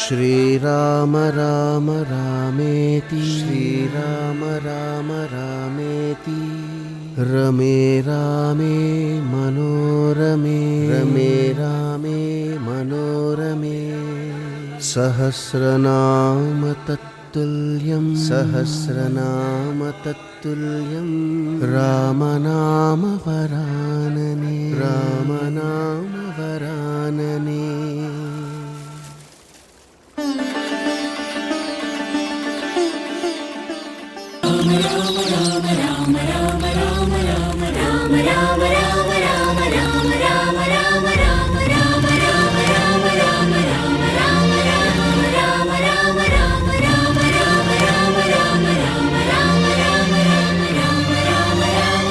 श्रीराम राम रामेति श्रीराम राम रामेति रमे रामे मनोरमे रमे रामे मनोरमे सहस्रनाम तत्तुल्यं सहस्रनाम तत्तुल्यं रामनाम वरानने रामनाम वरानने। राम राम राम राम राम राम राम राम राम